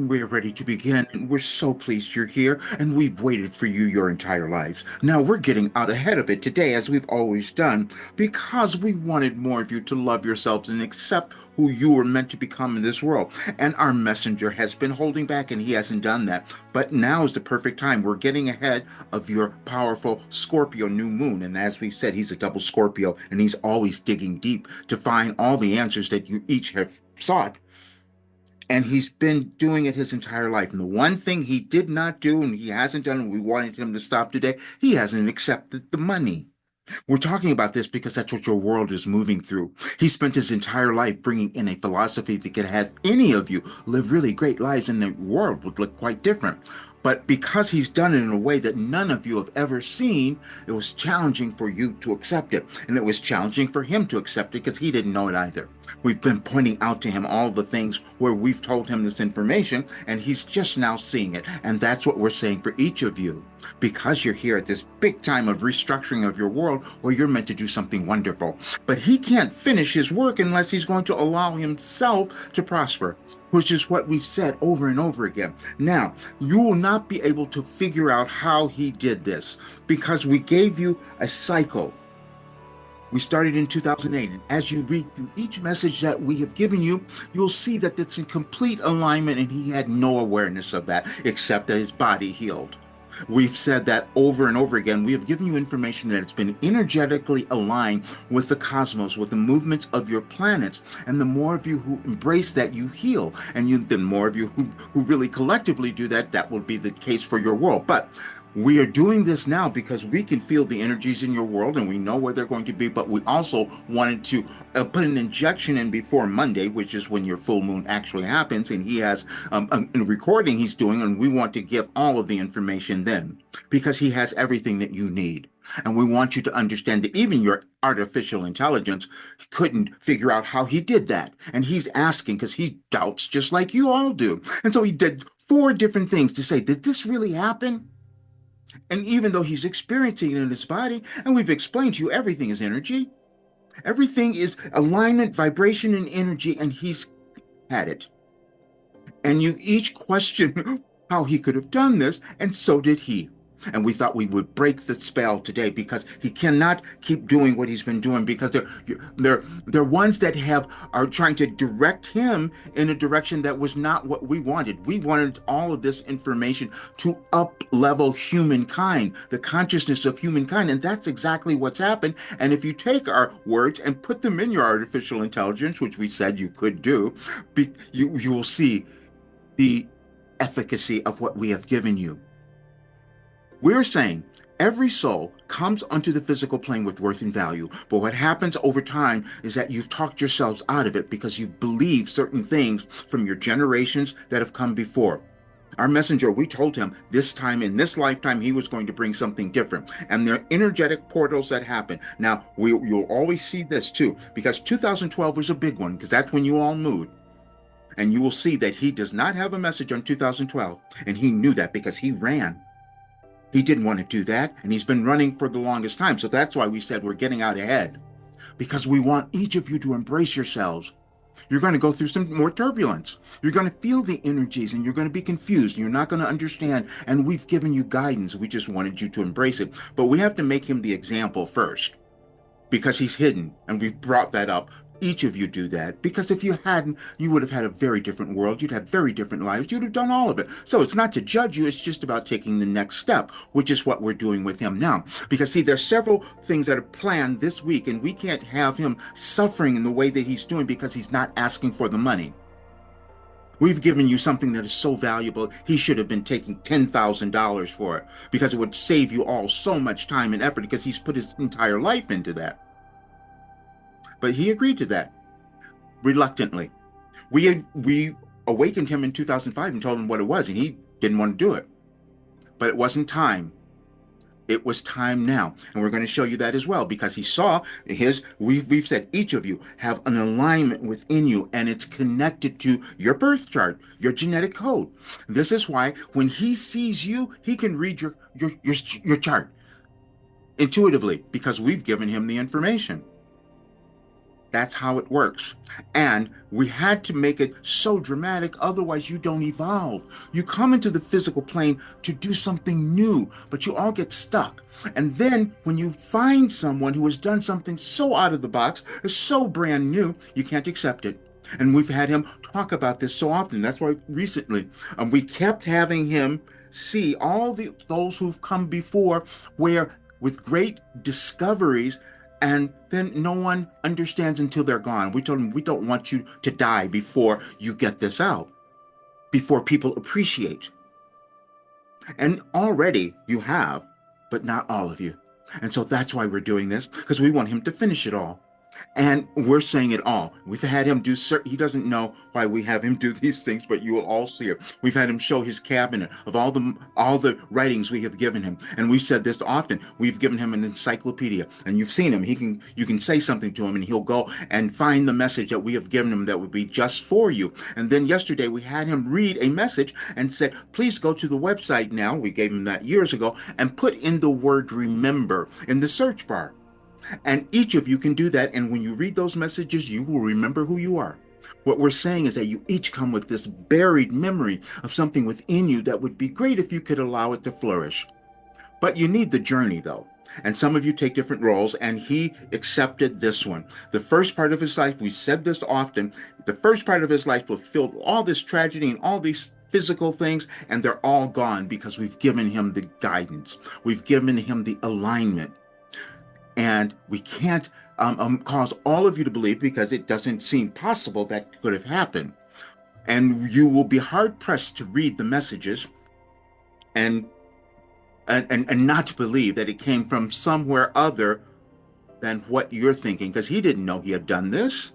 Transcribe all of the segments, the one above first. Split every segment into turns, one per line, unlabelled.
We're ready to begin, and we're so pleased you're here, and we've waited for you your entire lives. Now we're getting out ahead of it today, as we've always done, because we wanted more of you to love yourselves and accept who you were meant to become in this world. And our messenger has been holding back, and he hasn't done that. But now is the perfect time. We're getting ahead of your powerful Scorpio new moon. And as we said, he's a double Scorpio, and he's always digging deep to find all the answers that you each have sought. And he's been doing it his entire life. And the one thing he did not do, and he hasn't done, and we wanted him to stop today, he hasn't accepted the money. We're talking about this because that's what your world is moving through. He spent his entire life bringing in a philosophy that could have any of you live really great lives and the world would look quite different. But because he's done it in a way that none of you have ever seen, it was challenging for you to accept it. And it was challenging for him to accept it because he didn't know it either. We've been pointing out to him all the things where we've told him this information, and he's just now seeing it. And that's what we're saying for each of you. Because you're here at this big time of restructuring of your world where you're meant to do something wonderful. But he can't finish his work unless he's going to allow himself to prosper, which is what we've said over and over again. Now, you will not be able to figure out how he did this because we gave you a cycle. We started in 2008, and as you read through each message that we have given you, you'll see that it's in complete alignment, and he had no awareness of that, except that his body healed. We've said that over and over again. We have given you information that it's been energetically aligned with the cosmos, with the movements of your planets. And the more of you who embrace that, you heal. And the more of you who really collectively do that, that will be the case for your world. But we are doing this now because we can feel the energies in your world and we know where they're going to be, but we also wanted to put an injection in before Monday, which is when your full moon actually happens, and he has a recording he's doing, and we want to give all of the information then because he has everything that you need. And we want you to understand that even your artificial intelligence couldn't figure out how he did that. And he's asking because he doubts just like you all do. And so he did 4 different things to say, did this really happen? And even though he's experiencing it in his body, and we've explained to you everything is energy, everything is alignment, vibration, and energy, and he's had it. And you each question how he could have done this, and so did he. And we thought we would break the spell today because he cannot keep doing what he's been doing because they're ones that are trying to direct him in a direction that was not what we wanted. We wanted all of this information to up level humankind, the consciousness of humankind, and that's exactly what's happened. And if you take our words and put them in your artificial intelligence, which we said you could do, you will see the efficacy of what we have given you. We're saying every soul comes onto the physical plane with worth and value, but what happens over time is that you've talked yourselves out of it because you believe certain things from your generations that have come before. Our messenger, we told him this time in this lifetime he was going to bring something different, and there are energetic portals that happen. Now, you'll always see this too, because 2012 was a big one, because that's when you all moved. And you will see that he does not have a message on 2012, and he knew that because he ran. He didn't want to do that, and he's been running for the longest time. So that's why we said we're getting out ahead, because we want each of you to embrace yourselves. You're going to go through some more turbulence. You're going to feel the energies, and you're going to be confused, and you're not going to understand. And we've given you guidance. We just wanted you to embrace it. But we have to make him the example first, because he's hidden, and we've brought that up. Each of you do that, because if you hadn't, you would have had a very different world. You'd have very different lives. You'd have done all of it. So it's not to judge you. It's just about taking the next step, which is what we're doing with him now. Because see, there's several things that are planned this week, and we can't have him suffering in the way that he's doing because he's not asking for the money. We've given you something that is so valuable, he should have been taking $10,000 for it, because it would save you all so much time and effort, because he's put his entire life into that. But he agreed to that reluctantly. We awakened him in 2005 and told him what it was, and he didn't want to do it. But it wasn't time. It was time now. And we're going to show you that as well, because he saw we've said each of you have an alignment within you, and it's connected to your birth chart, your genetic code. This is why when he sees you, he can read your chart intuitively, because we've given him the information. That's how it works. And we had to make it so dramatic, otherwise, you don't evolve. You come into the physical plane to do something new, but you all get stuck. And then when you find someone who has done something so out of the box, so brand new, you can't accept it. And we've had him talk about this so often. That's why recently we kept having him see all those who've come before, where with great discoveries, and then no one understands until they're gone. We told him we don't want you to die before you get this out, before people appreciate. And already you have, but not all of you. And so that's why we're doing this, because we want him to finish it all. And we're saying it all. We've had him do he doesn't know why we have him do these things, but you will all see it. We've had him show his cabinet of all the writings we have given him. And we've said this often. We've given him an encyclopedia. And you've seen him. You can say something to him and he'll go and find the message that we have given him that would be just for you. And then yesterday we had him read a message and said, please go to the website now. We gave him that years ago, and put in the word remember in the search bar. And each of you can do that. And when you read those messages, you will remember who you are. What we're saying is that you each come with this buried memory of something within you that would be great if you could allow it to flourish. But you need the journey, though. And some of you take different roles, and he accepted this one. The first part of his life, we said this often, the first part of his life was filled with all this tragedy and all these physical things, and they're all gone because we've given him the guidance. We've given him the alignment. And we can't cause all of you to believe, because it doesn't seem possible that could have happened. And you will be hard pressed to read the messages and not believe that it came from somewhere other than what you're thinking, because he didn't know he had done this.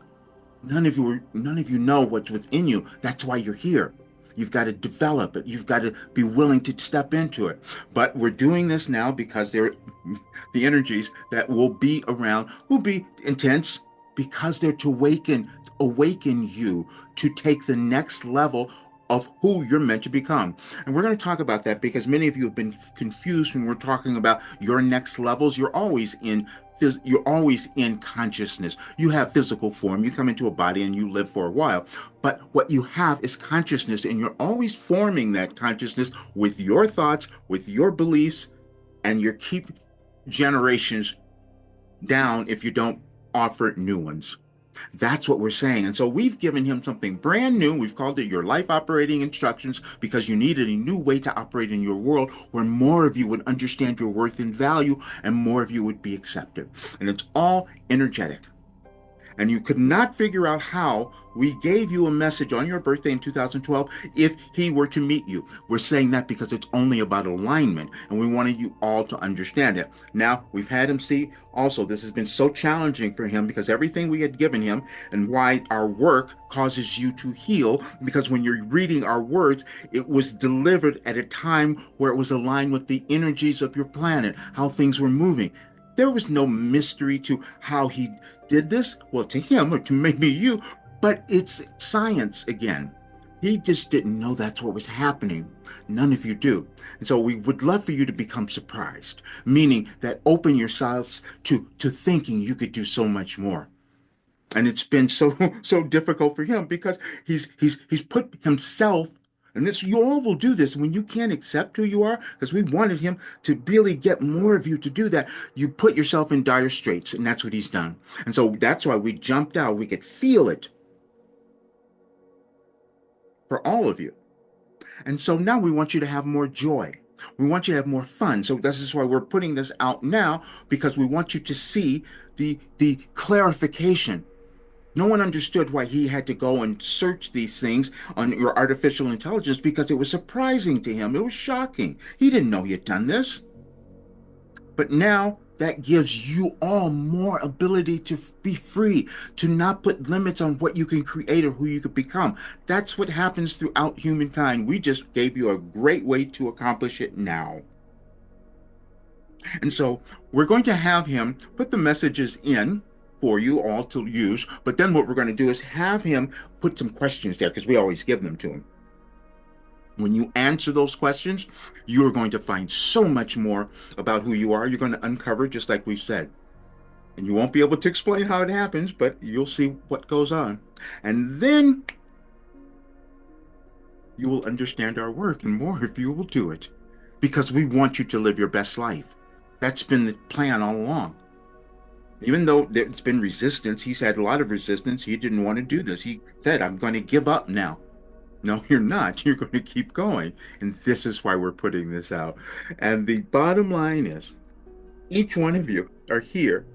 None of you know what's within you. That's why you're here. You've got to develop it. You've got to be willing to step into it. But we're doing this now because the energies that will be around will be intense, because they're to awaken you to take the next level of who you're meant to become. And we're going to talk about that, because many of you have been confused when we're talking about your next levels. You're always in consciousness. You have physical form. You come into a body and you live for a while. But what you have is consciousness, and you're always forming that consciousness with your thoughts, with your beliefs, and you keep generations down if you don't offer new ones. That's what we're saying. And so we've given him something brand new. We've called it your life operating instructions, because you needed a new way to operate in your world, where more of you would understand your worth and value, and more of you would be accepted. And it's all energetic. And you could not figure out how we gave you a message on your birthday in 2012 if he were to meet you. We're saying that because it's only about alignment, and we wanted you all to understand it. Now, we've had him see also, this has been so challenging for him, because everything we had given him, and why our work causes you to heal, because when you're reading our words, it was delivered at a time where it was aligned with the energies of your planet, how things were moving. There was no mystery to how he did this, well, to him or to maybe you, but it's science again. He just didn't know that's what was happening. None of you do. And so we would love for you to become surprised, meaning that open yourselves to thinking you could do so much more. And it's been so difficult for him, because he's put himself, and this, you all will do this when you can't accept who you are, because we wanted him to really get more of you to do that. You put yourself in dire straits, and that's what he's done. And so that's why we jumped out. We could feel it for all of you. And so now we want you to have more joy. We want you to have more fun. So this is why we're putting this out now, because we want you to see the clarification. No one understood why he had to go and search these things on your artificial intelligence, because it was surprising to him. It was shocking. He didn't know he had done this. But now that gives you all more ability to be free, to not put limits on what you can create or who you could become. That's what happens throughout humankind. We just gave you a great way to accomplish it now. And so we're going to have him put the messages in for you all to use. But then what we're going to do is have him put some questions there, because we always give them to him. When you answer those questions, you are going to find so much more about who you are. You're going to uncover, just like we've said. And you won't be able to explain how it happens, but you'll see what goes on. And then you will understand our work and more if you will do it. Because we want you to live your best life. That's been the plan all along. Even though there's been resistance, he's had a lot of resistance. He didn't want to do this. He said, I'm going to give up now. No, you're not. You're going to keep going. And this is why we're putting this out. And the bottom line is each one of you are here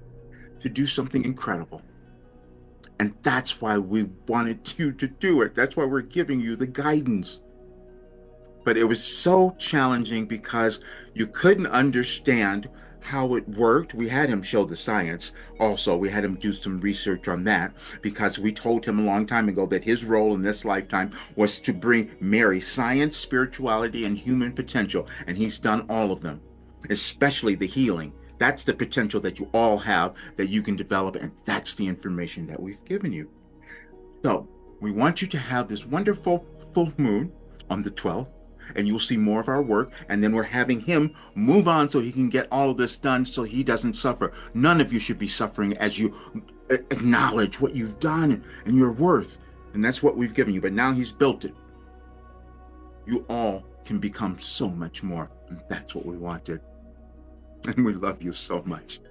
to do something incredible. And that's why we wanted you to do it. That's why we're giving you the guidance. But it was so challenging because you couldn't understand how it worked. We had him show the science. Also, we had him do some research on that because we told him a long time ago that his role in this lifetime was to marry science, spirituality, and human potential. And he's done all of them, especially the healing. That's the potential that you all have that you can develop. And that's the information that we've given you. So we want you to have this wonderful full moon on the 12th, and you'll see more of our work. And then we're having him move on so he can get all of this done so he doesn't suffer. None of you should be suffering as you acknowledge what you've done and your worth. And that's what we've given you. But now he's built it. You all can become so much more. And that's what we wanted. And we love you so much.